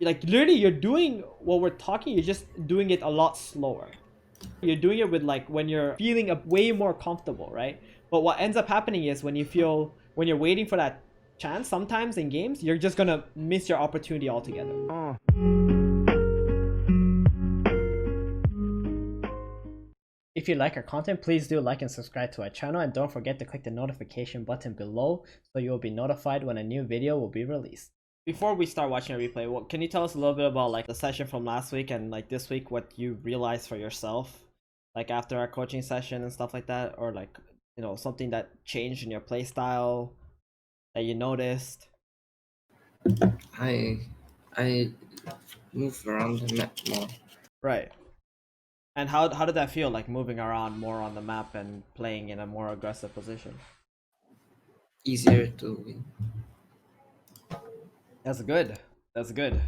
like literally you're doing what we're talking, you're just doing it a lot slower. You're doing it with like when you're feeling way more comfortable, right? But what ends up happening is when you're waiting for that chance, sometimes in games you're just gonna miss your opportunity altogether. If you like our content, please do like and subscribe to our channel, and don't forget to click the notification button below so you'll be notified when a new video will be released. Before we start watching a replay, can you tell us a little bit about like the session from last week and like this week, what you realized for yourself, like after our coaching session and stuff like that, or like, you know, something that changed in your play style that you noticed? I I move around the map more. Right. And how did that feel, like moving around more on the map and playing in a more aggressive position? Easier to win. That's good. That's good.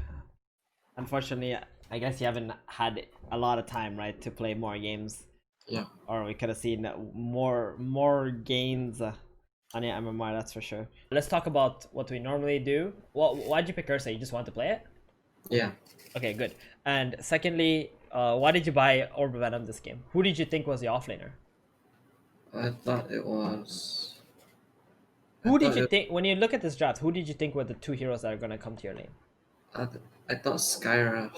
Unfortunately, I guess you haven't had a lot of time, right, to play more games, Yeah. or we could have seen more gains on your MMR. That's for sure. Let's talk about what we normally do. Well, why'd you pick Ursa? You just want to play it? Yeah. Okay, good. And secondly, why did you buy Orb of Venom this game? Who did you think was the offlaner? I thought it was I Who did thought you it think, when you look at this draft, who did you think were the two heroes that are gonna come to your lane? I, th- I thought Skyra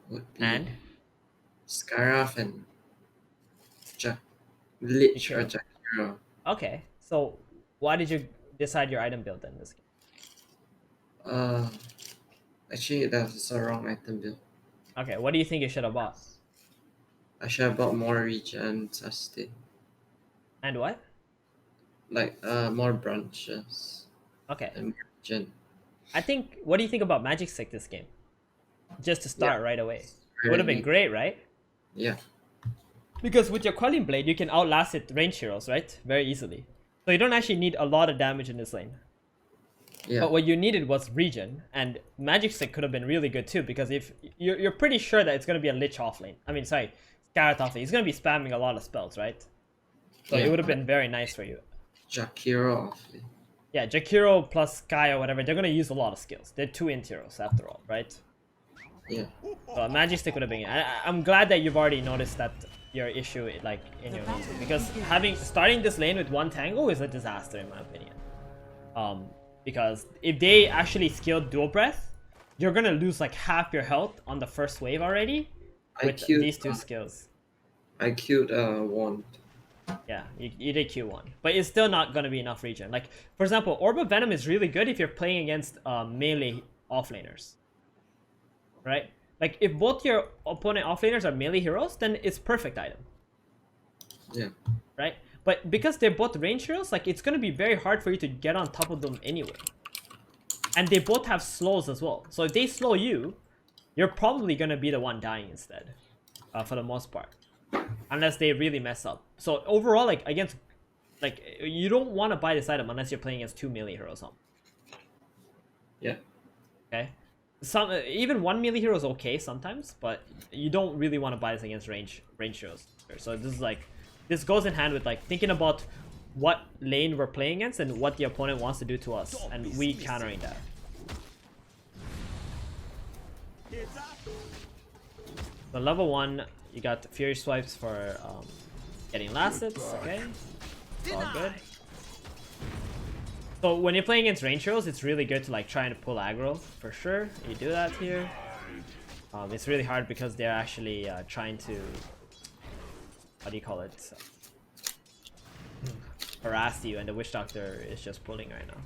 would be And Skyra and Jack Lich or Jakiro. Jack Hero. Okay, so why did you decide your item build in this game? Uh Actually that's a wrong item build. Okay, what do you think you should have bought? I should have bought more regen sustain. And what? Like more branches Okay, and more regen. I think. What do you think about Magic Stick this game? Just to Yeah. start right away, would Very have been neat. great, right? Yeah. Because with your Quelling Blade, you can outlast it range heroes, right? Very easily. So you don't actually need a lot of damage in this lane. Yeah. But what you needed was regen, and Magic Stick could have been really good too. Because if you're pretty sure that it's gonna be a Lich off lane. I mean, sorry, Scarlet off lane. He's gonna be spamming a lot of spells, right? So it Yeah. would have been very nice for you. Jack Hero awfully. Yeah, Jakiro plus Sky or whatever, they're gonna use a lot of skills. They're two int heroes after all, right? Yeah. So Magic Stick would have been. I'm glad that you've already noticed that your issue, like in your lane, because starting this lane with one tango is a disaster in my opinion. Because if they actually skilled dual breath, you're gonna lose like half your health on the first wave already I with queued these two skills. I queued wand. Yeah, you did Q1, but it's still not gonna be enough regen. Like for example, Orb of Venom is really good if you're playing against melee offlaners, right? Like if both your opponent offlaners are melee heroes, then it's perfect item, Yeah. right? But because they're both range heroes, like it's gonna be very hard for you to get on top of them anyway. And they both have slows as well. So if they slow you, you're probably gonna be the one dying instead, for the most part, unless they really mess up. So overall, like against, like you don't want to buy this item unless you're playing against two melee heroes. Yeah. Okay, some even one melee hero is okay sometimes, but you don't really want to buy this against range heroes. So this is like, this goes in hand with like thinking about what lane we're playing against and what the opponent wants to do to us, and we countering that. So level 1, you got Fury Swipes for getting last hits, okay? All good. So when you're playing against range heroes, it's really good to like try and pull aggro, for sure. You do that here. It's really hard because they're actually trying to, what do you call it? Harass you, and the Witch Doctor is just pulling right now.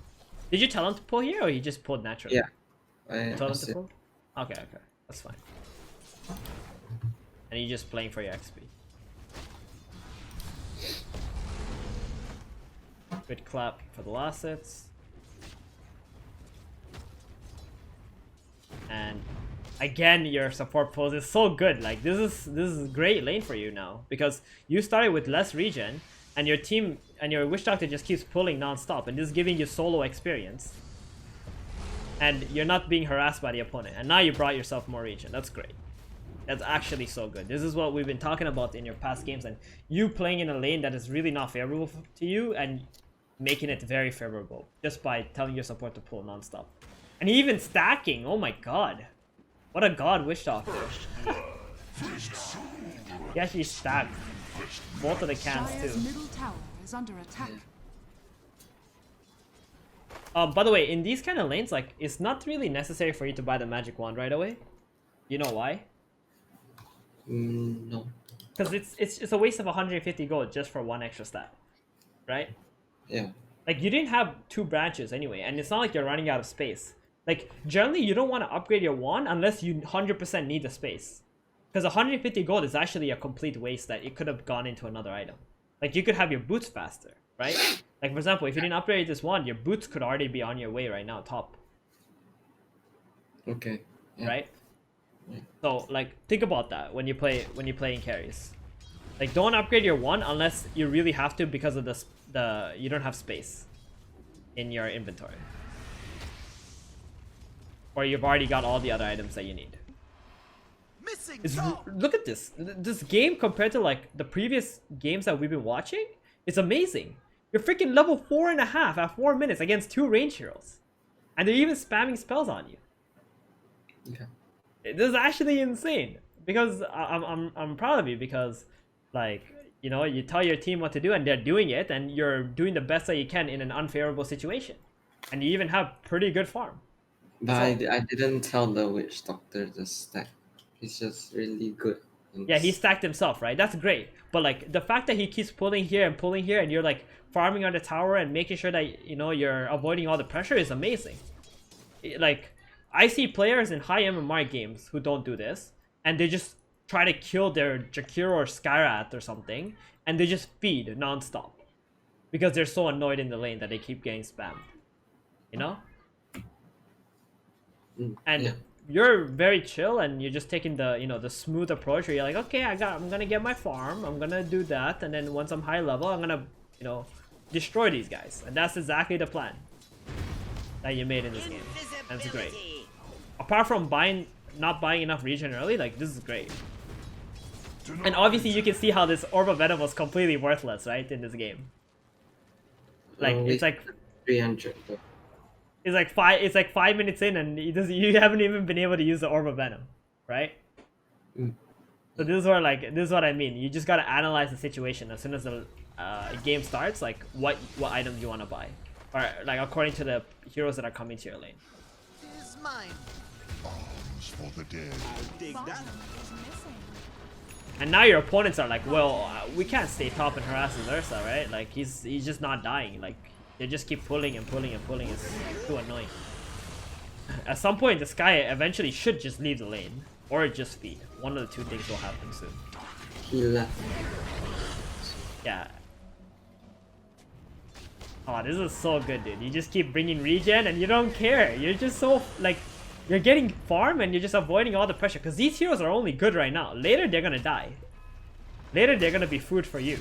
Did you tell him to pull here, or he just pulled naturally? Yeah. You told I him to see. pull? Okay, okay. That's fine. And you're just playing for your XP. Good clap for the last hits. And again, your support pose is so good. Like this is great lane for you now, because you started with less regen and your team and your Witch Doctor just keeps pulling non-stop, and this is giving you solo experience. And you're not being harassed by the opponent. And now you brought yourself more regen. That's great. That's actually so good. This is what we've been talking about in your past games, and you playing in a lane that is really not favorable to you and making it very favorable just by telling your support to pull non-stop. And even stacking, oh my god. What a god Wish Doctor. He actually stacked both of the cans Dire's too. middle tower is under attack. By the way, in these kind of lanes, like, it's not really necessary for you to buy the magic wand right away. You know why? No. Because it's a waste of 150 gold just for one extra stat, right? Yeah. Like, you didn't have 2 branches anyway, and it's not like you're running out of space. Like, generally, you don't want to upgrade your wand unless you 100% need the space. Because 150 gold is actually a complete waste that it could have gone into another item. Like, you could have your boots faster, right? Like, for example, if you didn't upgrade this wand, your boots could already be on your way right now, top. Okay. Yeah. Right? Yeah. So, like, think about that when you're playing carries. Like, don't upgrade your wand unless you really have to because of the you don't have space in your inventory. Or you've already got all the other items that you need. Look at this. This game compared to like the previous games that we've been watching, it's amazing. You're freaking level 4.5 at 4 minutes against 2 range heroes. And they're even spamming spells on you. Okay. This is actually insane. Because I'm proud of you because, like, you know, you tell your team what to do and they're doing it, and you're doing the best that you can in an unfavorable situation. And you even have pretty good farm. But I didn't tell the witch doctor the stack. He's just really good. Yeah, he stacked himself, right? That's great. But like the fact that he keeps pulling here and you're like farming on the tower and making sure that, you know, you're avoiding all the pressure is amazing. Like, I see players in high MMR games who don't do this, and they just try to kill their Jakiro or Skyrat or something, and they just feed non-stop because they're so annoyed in the lane that they keep getting spammed, you know? And yeah. you're very chill, and you're just taking the, you know, the smooth approach where you're like, okay, I'm gonna get my farm, I'm gonna do that, and then once I'm high level, I'm gonna, you know, destroy these guys. And that's exactly the plan that you made in this game. And it's great. Apart from not buying enough regen early, like, this is great. And obviously you can see how this Orb of Venom was completely worthless, right, in this game. Like, it's like 300. it's like 5 minutes in and you haven't even been able to use the Orb of Venom, right? So this is what I mean. You just gotta analyze the situation as soon as the game starts, like what items you want to buy, or like according to the heroes that are coming to your lane. Is mine. Arms for the dead. I'll dig that. And now your opponents are like, well, we can't stay top and harass Ursa, right? Like, he's just not dying. Like, they just keep pulling and pulling and pulling. It's too annoying. At some point, this guy eventually should just leave the lane, or just feed. One of the two things will happen soon. He left. Yeah. Oh, this is so good, dude. You just keep bringing regen and you don't care. You're just so, like, you're getting farm and you're just avoiding all the pressure. Because these heroes are only good right now. Later, they're gonna die. Later, they're gonna be food for you.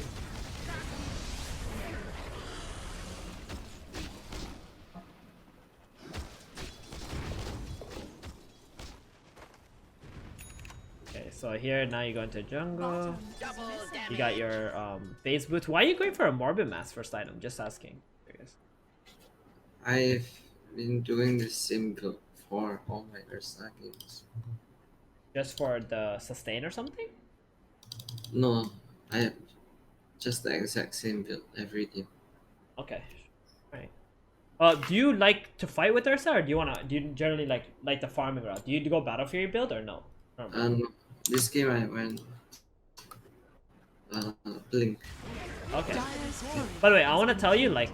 Okay, so here, now you go into jungle. You got your phase boots. Why are you going for a Morbid Mask first item? Just asking. I've been doing the same build for all my Ursa games. Just for the sustain or something? No, I have just the exact same build every game. Okay, right. Do you like to fight with Ursa, or do you generally like the farming route? Do you go Battle Fury build or no? This game I went Blink. Okay. By the way, I want to tell you, like,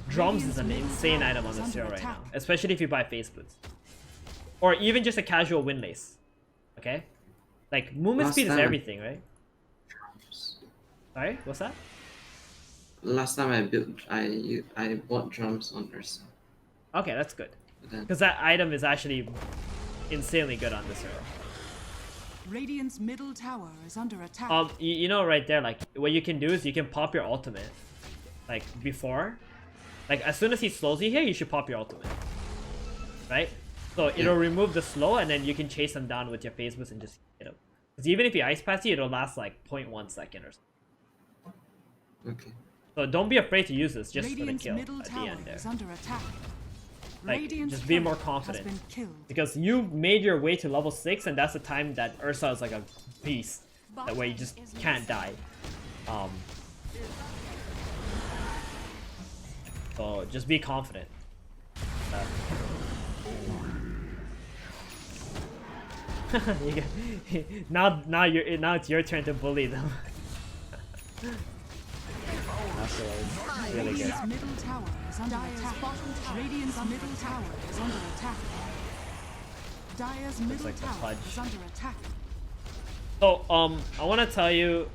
drums is an insane item on this hero right now, especially if you buy face boots, or even just a casual windlace. Okay, like movement speed is everything, right? Sorry, what's that? Last time I built, I bought drums on Ursa. Okay, that's good, because that item is actually insanely good on this hero. Radiant's middle tower is under attack. You know, right there, like, what you can do is you can pop your ultimate, like, before. Like, as soon as he slows you here, you should pop your ultimate. Right? So it'll remove the slow, and then you can chase him down with your phase boost and just hit him. Because even if he ice pass you, it'll last like 0.1 second or something. Okay. So don't be afraid to use this just Radiant's for the middle kill at tower the end there. is under attack. Like, Radiant's just be more turret has confident. been killed. Because you made your way to level 6, and that's the time that Ursa is like a beast. That way you just can't die. So just be confident. Now it's your turn to bully them. That's really good. Radiant's middle tower is under attack. Radiant's middle tower is under attack. Dire's middle like the tower fudge. is under attack. So I want to tell you,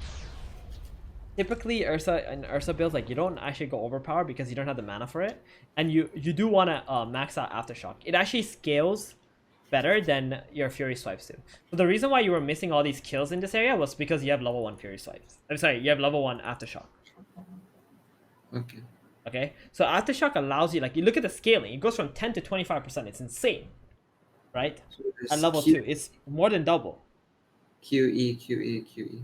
typically Ursa builds, like, you don't actually go overpower because you don't have the mana for it, and you do want to max out aftershock. It actually scales better than your fury swipes do. So the reason why you were missing all these kills in this area was because you have level 1 fury swipes. I'm sorry, you have level 1 aftershock. Okay. Okay, so aftershock allows you, like, you look at the scaling, it goes from 10 to 25%. It's insane, right? So At there's level 2, it's more than double. QE, QE, QE.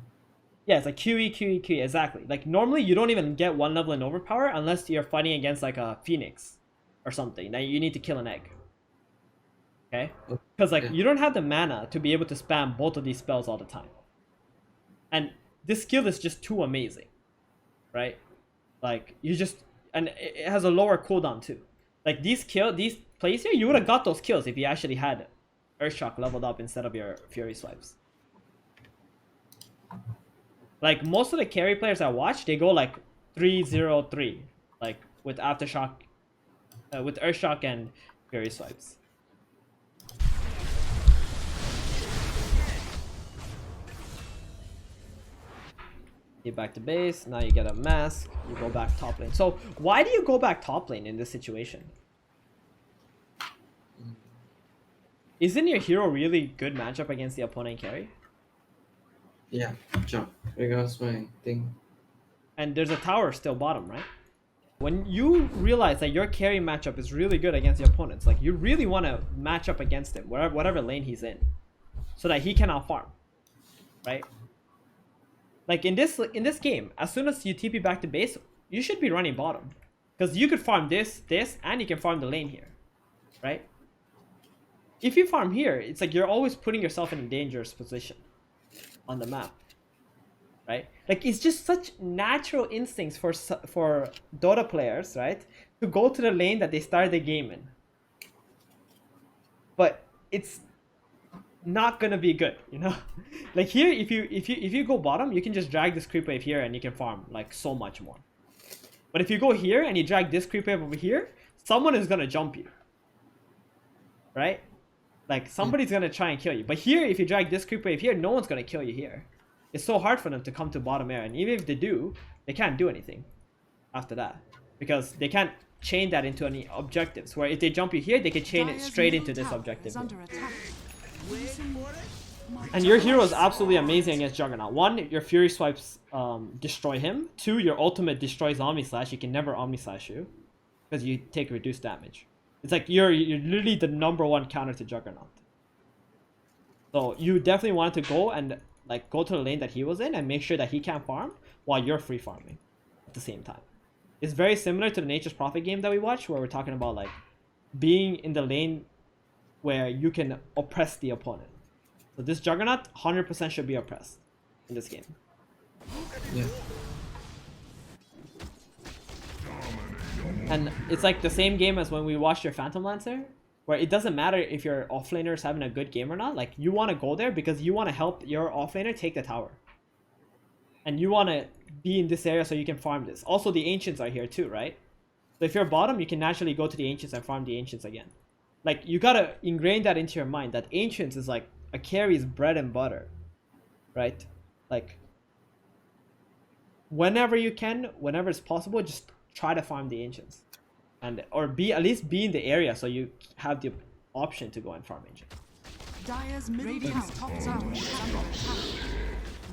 Yeah, it's like QE, exactly. Like, normally you don't even get 1 level in overpower unless you're fighting against, like, a phoenix or something. Now you need to kill an egg. Okay? Because, like, Yeah. you don't have the mana to be able to spam both of these spells all the time. And this skill is just too amazing, right? Like, you just... And it has a lower cooldown, too. Like, these plays here, you would have got those kills if you actually had Earthshock leveled up instead of your Fury swipes. Like, most of the carry players I watch, they go, like, 3-0-3. Like, with Aftershock... with Earthshock and Fury swipes. You back to base, now you get a mask, you go back top lane. So why do you go back top lane in this situation? Isn't your hero really good matchup against the opponent carry? Yeah, jump. Because my thing. And there's a tower still bottom, right? When you realize that your carry matchup is really good against the opponents, like, you really want to match up against him, whatever lane he's in, so that he cannot farm, right? Like, in this game, as soon as you TP back to base, you should be running bottom. Because you could farm this, and you can farm the lane here, right? If you farm here, it's like you're always putting yourself in a dangerous position on the map, right? Like, it's just such natural instincts for Dota players, right? To go to the lane that they started the game in. But it's not gonna be good, you know. Like, here, if you go bottom, you can just drag this creep wave here and you can farm, like, so much more. But if you go here and you drag this creep wave over here, someone is gonna jump you, right? Like, somebody's gonna try and kill you. But here, if you drag this creep wave here, no one's gonna kill you here. It's so hard for them to come to bottom area, and even if they do, they can't do anything after that, because they can't chain that into any objectives. Where if they jump you here, they can chain it Dire's straight middle into this tower objective is under attack. And your hero is absolutely amazing against Juggernaut. 1, your Fury swipes destroy him. 2, your ultimate destroys Omni Slash. He can never Omni Slash you because you take reduced damage. It's like you're literally the #1 counter to Juggernaut. So you definitely want to go and, like, go to the lane that he was in and make sure that he can't farm while you're free farming at the same time. It's very similar to the Nature's Prophet game that we watched, where we're talking about, like, being in the lane where you can oppress the opponent. So this Juggernaut 100% should be oppressed in this game. Yeah. And it's like the same game as when we watched your Phantom Lancer, where it doesn't matter if your offlaner is having a good game or not. Like, you want to go there because you want to help your offlaner take the tower. And you want to be in this area so you can farm this. Also, the Ancients are here too, right? So if you're bottom, you can naturally go to the Ancients and farm the Ancients again. Like, you gotta ingrain that into your mind, that Ancients is like a carry's bread and butter, right? Like, whenever you can, whenever it's possible, just try to farm the Ancients. Or at least be in the area so you have the option to go and farm Ancients. Dire's middle tower is under attack.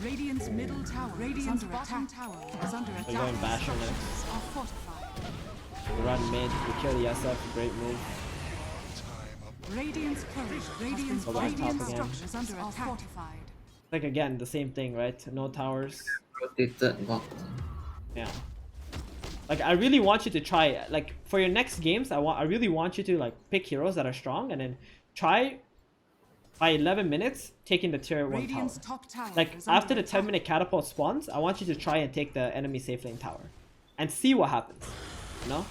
Radiant's middle tower is under attack. Is under attack. We're going Basher next. Are fortified. You run mid, you kill the SF, great move. Radiant's courage. Radiant's Go back top again. structures under attack. Fortified. Like, again, the same thing, right? No towers. Rotated bottom. Yeah. Like I really want you to try, like for your next games, I really want you to like pick heroes that are strong and then try by 11 minutes taking the tier 1 tower. Radiant's top tower Like is under after the attack. 10-minute catapult spawns, I want you to try and take the enemy safe lane tower and see what happens, you know?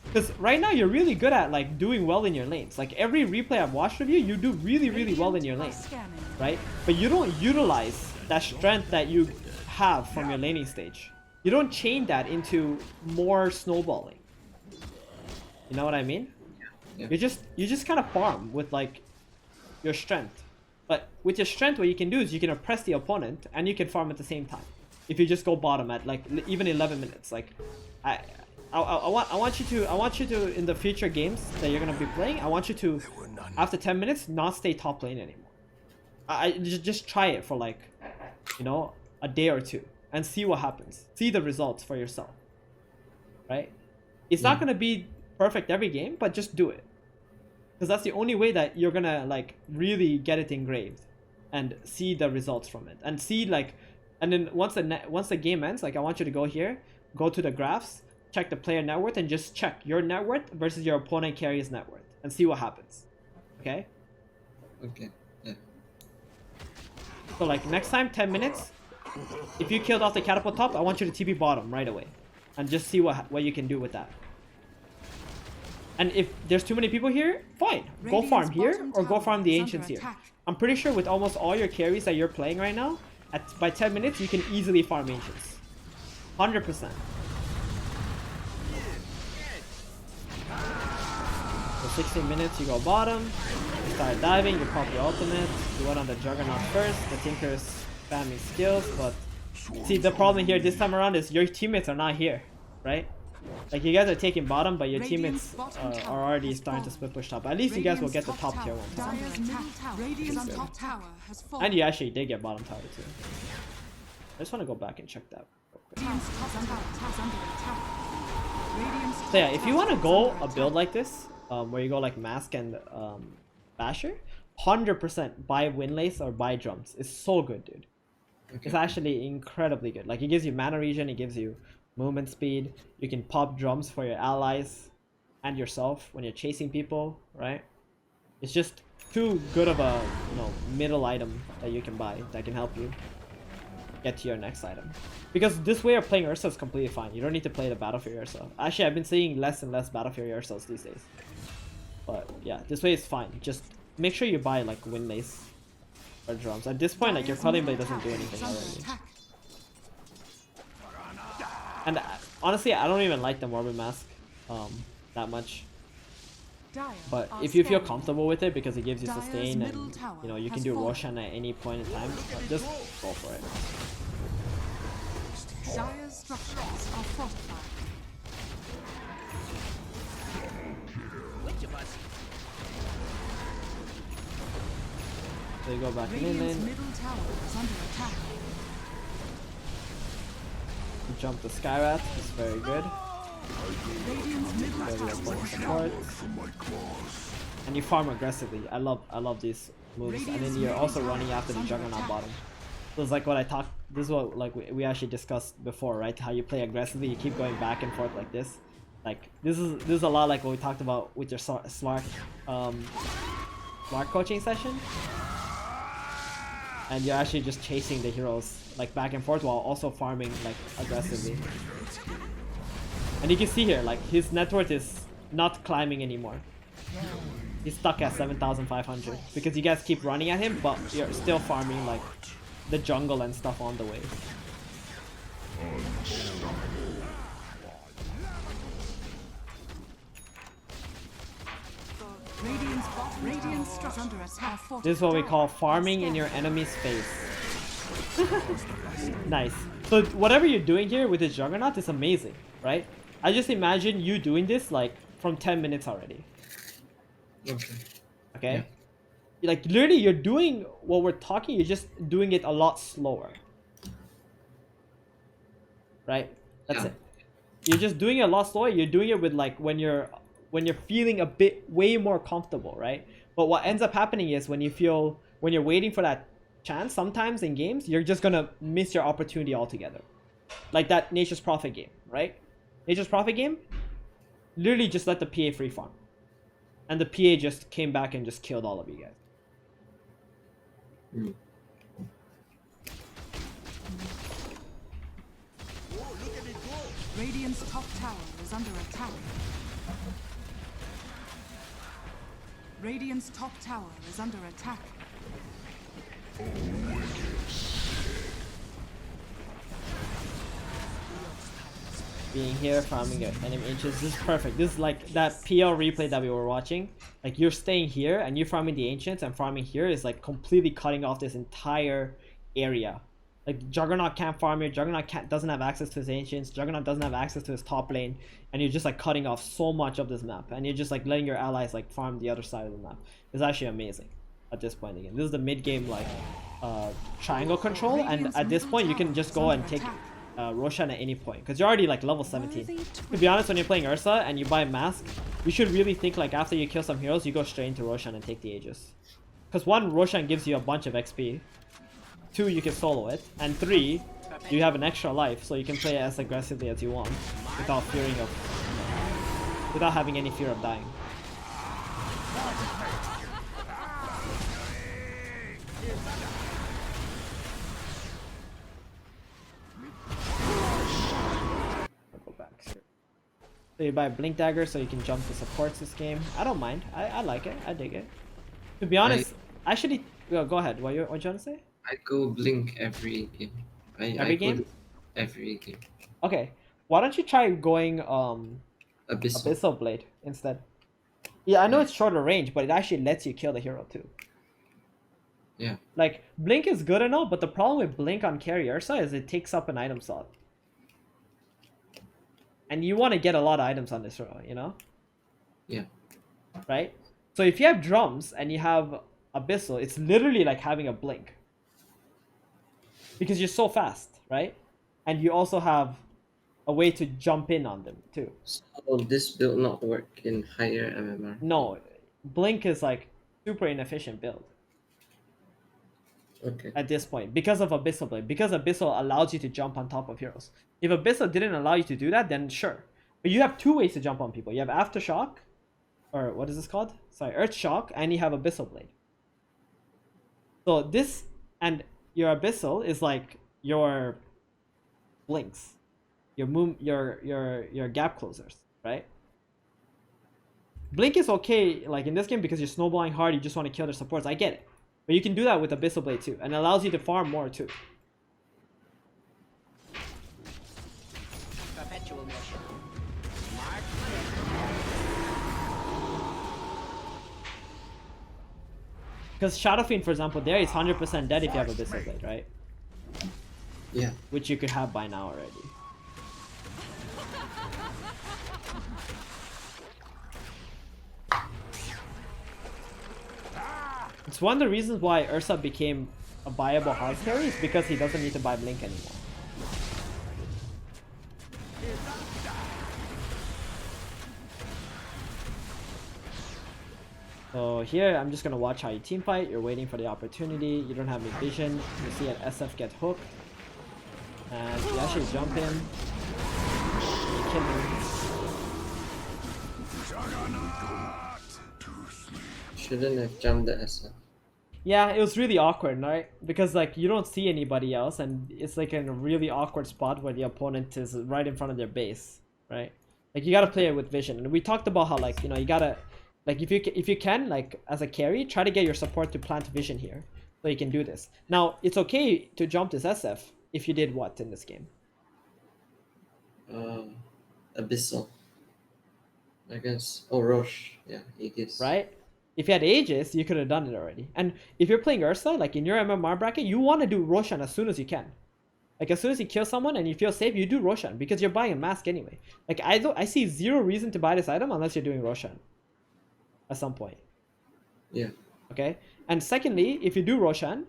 Because right now you're really good at like doing well in your lanes. Like every replay I've watched of you, you do really well in your lane, Scanning. right? But you don't utilize that strength that you have from your laning stage. You don't chain that into more snowballing. You know what I mean? Yeah. You just kind of farm with like your strength. But with your strength, what you can do is you can oppress the opponent and you can farm at the same time. If you just go bottom at like even 11 minutes, like I want you to in the future games that you're gonna be playing, I want you to after 10 minutes not stay top lane anymore. I just try it for like, you know, a day or two and see what happens. See the results for yourself. Right? It's not gonna be perfect every game, but just do it. Because that's the only way that you're gonna like really get it engraved and see the results from it. And see like, and then once the game ends, like I want you to go here, go to the graphs, check the player net worth and just check your net worth versus your opponent carry's net worth and see what happens. Okay? Okay. Yeah. So like next time 10 minutes, if you killed off the catapult top, I want you to TP bottom right away and just see what you can do with that. And if there's too many people here, fine. Go farm here or go farm the ancients here. I'm pretty sure with almost all your carries that you're playing right now, by 10 minutes you can easily farm ancients. 100%. So 16 minutes you go bottom, you start diving, you pop your ultimate, you went on the Juggernaut first, the Tinker's spamming skills, but see the problem here this time around is your teammates are not here, right? Like you guys are taking bottom, but your teammates are already starting to split push top. At least you guys will get the top tier one. Dire's middle tower. Radiant's top tower has fallen. And you actually did get bottom tower too. I just want to go back and check that real quick. Radiant's top tower is under attack. Radiant's So yeah, top if you tower want to is go under a attack. build like this, where you go like Mask and Basher, 100% buy Windlace or buy Drums. It's so good, dude. It's actually incredibly good. Like it gives you mana regen, it gives you movement speed. You can pop drums for your allies and yourself when you're chasing people, right? It's just too good of a, you know, middle item that you can buy that can help you get to your next item. Because this way of playing Ursa is completely fine. You don't need to play the Battlefield Ursa. Actually, I've been seeing less and less Battlefield Ursas these days. But yeah, this way is fine. Just make sure you buy like Windlace or drums. At this point, like your Quelling Blade doesn't do anything already. And honestly, I don't even like the Morbid Mask that much. But if you feel comfortable with it because it gives you sustain and you know you can do Roshan at any point in time, just go for it. Dire's structures are fortified. Which of us? So you go back in Radiant's lane, middle tower is under attack. you jump the Skyrath, it's very good. Radiant's middle Very tower important is support. And you farm aggressively. I love these moves. And then you're also running after the Juggernaut bottom. So it's like what I talked. This is what like we actually discussed before, right? How you play aggressively, you keep going back and forth like this. Like this is a lot like what we talked about with your Slark coaching session. And you're actually just chasing the heroes like back and forth while also farming like aggressively. And you can see here, like his net worth is not climbing anymore. He's stuck at 7,500 because you guys keep running at him, but you're still farming like the jungle and stuff on the way. Radiant's structures under attack. This is what we call farming in your enemy's face. Nice. So whatever you're doing here with this Juggernaut is amazing, right? I just imagine you doing this like from 10 minutes already. Okay? Like literally you're doing what we're talking, you're just doing it a lot slower. Right? That's it. You're just doing it a lot slower. You're doing it with like when you're feeling a bit way more comfortable, right? But what ends up happening is when you're waiting for that chance, sometimes in games, you're just gonna miss your opportunity altogether. Like that Nature's Prophet game, right? Nature's Prophet game, literally just let the PA free farm. And the PA just came back and just killed all of you guys. Mm. Radiant's top tower is under attack. Radiant's top tower is under attack. Being here, farming enemy ancients, this is perfect. This is like that PL replay that we were watching. Like you're staying here and you're farming the ancients, and farming here is like completely cutting off this entire area. Like Juggernaut can't farm here, Juggernaut doesn't have access to his ancients, Juggernaut doesn't have access to his top lane, and you're just like cutting off so much of this map, and you're just like letting your allies like farm the other side of the map. It's actually amazing at this point again. This is the mid game like triangle control, and at this point you can just go and take Roshan at any point because you're already like level 17. To be honest, when you're playing Ursa and you buy Mask, you should really think like after you kill some heroes, you go straight into Roshan and take the Aegis. Because 1, Roshan gives you a bunch of XP. 2, you can solo it. And 3, you have an extra life, so you can play it as aggressively as you want without without having any fear of dying. I'll go back here. So you buy Blink Dagger so you can jump to supports this game. I don't mind. I like it. I dig it. To be honest, actually, well, go ahead. What you trying to say? I go Blink every game. Every game? Every game. Okay. Why don't you try going Abyssal. Abyssal Blade instead? Yeah, I know it's shorter range, but it actually lets you kill the hero too. Yeah. Like, Blink is good and all, but the problem with Blink on carry Ursa is it takes up an item slot. And you want to get a lot of items on this hero, you know? Yeah. Right? So if you have drums and you have Abyssal, it's literally like having a Blink. Because you're so fast, right? And you also have a way to jump in on them too. So this build not work in higher MMR? No, Blink is like super inefficient build. Okay. At this point because of Abyssal Blade, because Abyssal allows you to jump on top of heroes. If Abyssal didn't allow you to do that, then sure, but you have 2 ways to jump on people. You have Aftershock, or what is this called, sorry, Earth Shock, and you have Abyssal Blade. So this and your Abyssal is like your blinks, your gap closers, right? Blink is okay like in this game because you're snowballing hard, you just want to kill their supports. I get it. But you can do that with Abyssal Blade too, and it allows you to farm more too. Perpetual motion. Mark. Because Shadow Fiend, for example, there is 100% dead if you have Abyssal Blade, right? Yeah. Which you could have by now already. It's one of the reasons why Ursa became a viable hard carry is because he doesn't need to buy Blink anymore. So here, I'm just going to watch how you team fight. You're waiting for the opportunity. You don't have any vision. You see an SF get hooked. And you actually jump in. And you kill him. Shouldn't have jumped the SF. Yeah, it was really awkward, right? Because like you don't see anybody else, and it's like in a really awkward spot where the opponent is right in front of their base, right? Like you gotta play it with vision, and we talked about how like you gotta like if you can like as a carry, try to get your support to plant vision here, so you can do this. Now it's okay to jump this SF if you did what in this game? Abyssal. I guess. Oh, Roche. Yeah, Aegis. Right? If you had Aegis, you could have done it already. And if you're playing Ursa, like in your MMR bracket, you want to do Roshan as soon as you can. Like as soon as you kill someone and you feel safe, you do Roshan because you're buying a mask anyway. Like I see zero reason to buy this item unless you're doing Roshan at some point. Yeah. Okay? And secondly, if you do Roshan,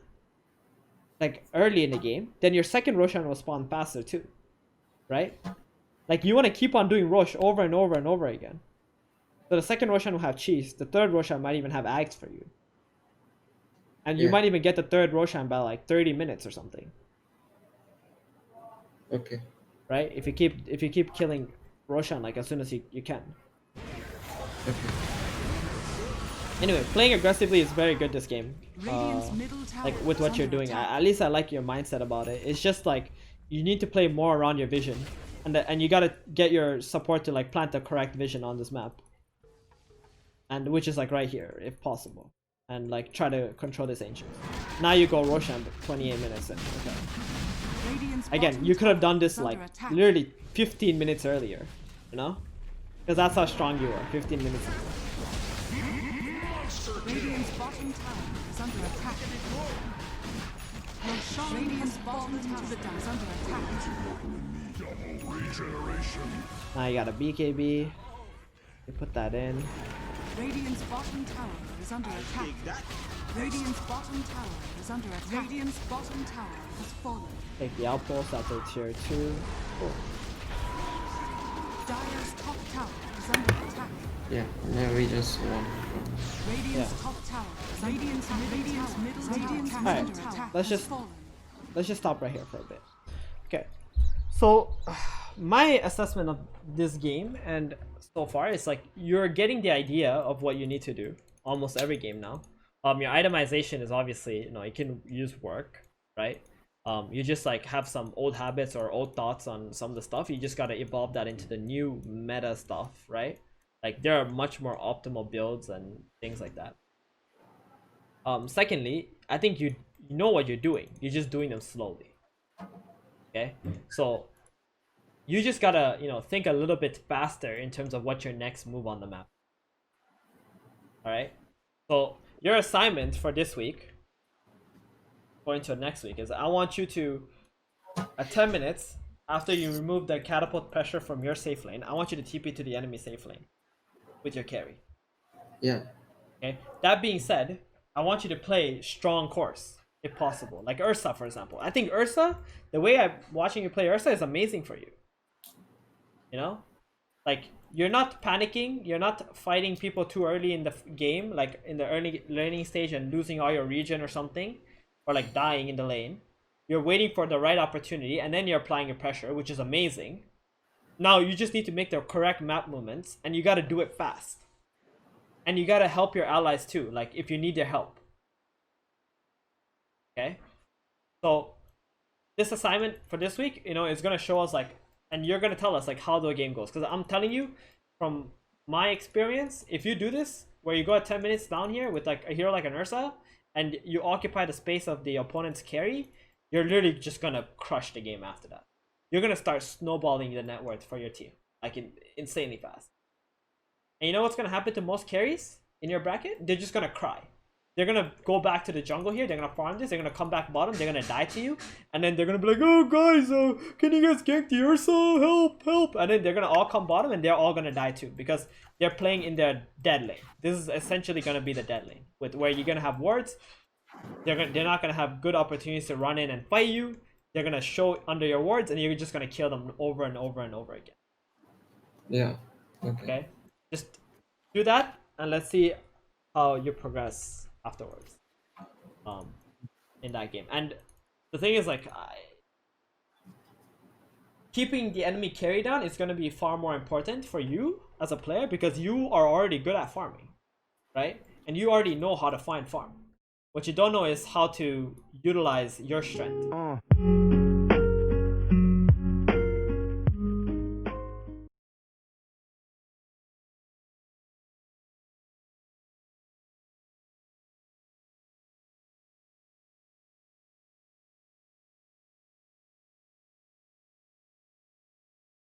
like early in the game, then your second Roshan will spawn faster too. Right? Like you want to keep on doing Rosh over and over and over again. So the second Roshan will have cheese. The third Roshan might even have Ags for you. And you might even get the third Roshan by like 30 minutes or something. Okay. Right? If you keep killing Roshan like as soon as you can. Okay. Anyway, playing aggressively is very good this game. Radiant's middle tower Like with is what you're under doing, attack. at least I like your mindset about it. It's just like you need to play more around your vision, and you gotta get your support to like plant the correct vision on this map, and which is like right here if possible, and like try to control this ancient. Now you go Roshan, 28 minutes in. Okay. Radiant's Again, bottom you could have tower done this is under like attack. literally 15 minutes earlier, you know, because that's how strong you are. 15 minutes. Radiant's bottom tower is under attack. Radiant's bottom tower is under attack. Regeneration. Now you got a BKB. You put that in. Radiant's bottom tower is under attack. Radiant's bottom tower is under attack. Radiant's bottom tower has fallen. Take the outpost after tier 2. Cool. Dire's top tower is under attack. Yeah, now we just won. Radiant's top tower is under attack. Radiant's middle tower Alright, is under attack. let's has just- fallen. Let's just stop right here for a bit. Okay, so my assessment of this game and so far is like you're getting the idea of what you need to do almost every game now. Your itemization is obviously, you know, you can use work, right? You just like have some old habits or old thoughts on some of the stuff. You just gotta evolve that into the new meta stuff, right? Like there are much more optimal builds and things like that. Secondly, I think you know what you're doing. You're just doing them slowly. Okay, so you just gotta, you know, think a little bit faster in terms of what's your next move on the map. All right. So your assignment for this week, going to next week, is I want you to, at 10 minutes after you remove the catapult pressure from your safe lane, I want you to TP to the enemy safe lane with your carry. Yeah. Okay. That being said, I want you to play strong course if possible, like Ursa, for example. I think Ursa, the way I'm watching you play Ursa is amazing for you. You know, like you're not panicking, you're not fighting people too early in the game, like in the early learning stage and losing all your regen or something, or like dying in the lane. You're waiting for the right opportunity and then you're applying your pressure, which is amazing. Now you just need to make the correct map movements and you got to do it fast. And you got to help your allies too, like if you need their help. Okay, so this assignment for this week, you know, is going to show us like, and you're going to tell us like how the game goes, because I'm telling you from my experience, if you do this where you go at 10 minutes down here with like a hero like an Ursa and you occupy the space of the opponent's carry, you're literally just going to crush the game after that. You're going to start snowballing the net worth for your team like insanely fast. And you know what's going to happen to most carries in your bracket? They're just going to cry. They're going to go back to the jungle here. They're going to farm this. They're going to come back bottom. They're going to die to you. And then they're going to be like, oh, guys, can you guys gank the Ursa? Help, help. And then they're going to all come bottom and they're all going to die too because they're playing in their dead lane. This is essentially going to be the dead lane with where you're going to have wards. They're not going to have good opportunities to run in and fight you. They're going to show under your wards and you're just going to kill them over and over and over again. Yeah. Okay? Just do that and let's see how you progress afterwards in that game. And the thing is like keeping the enemy carry down is going to be far more important for you as a player because you are already good at farming, right? And you already know how to find farm. What you don't know is how to utilize your strength.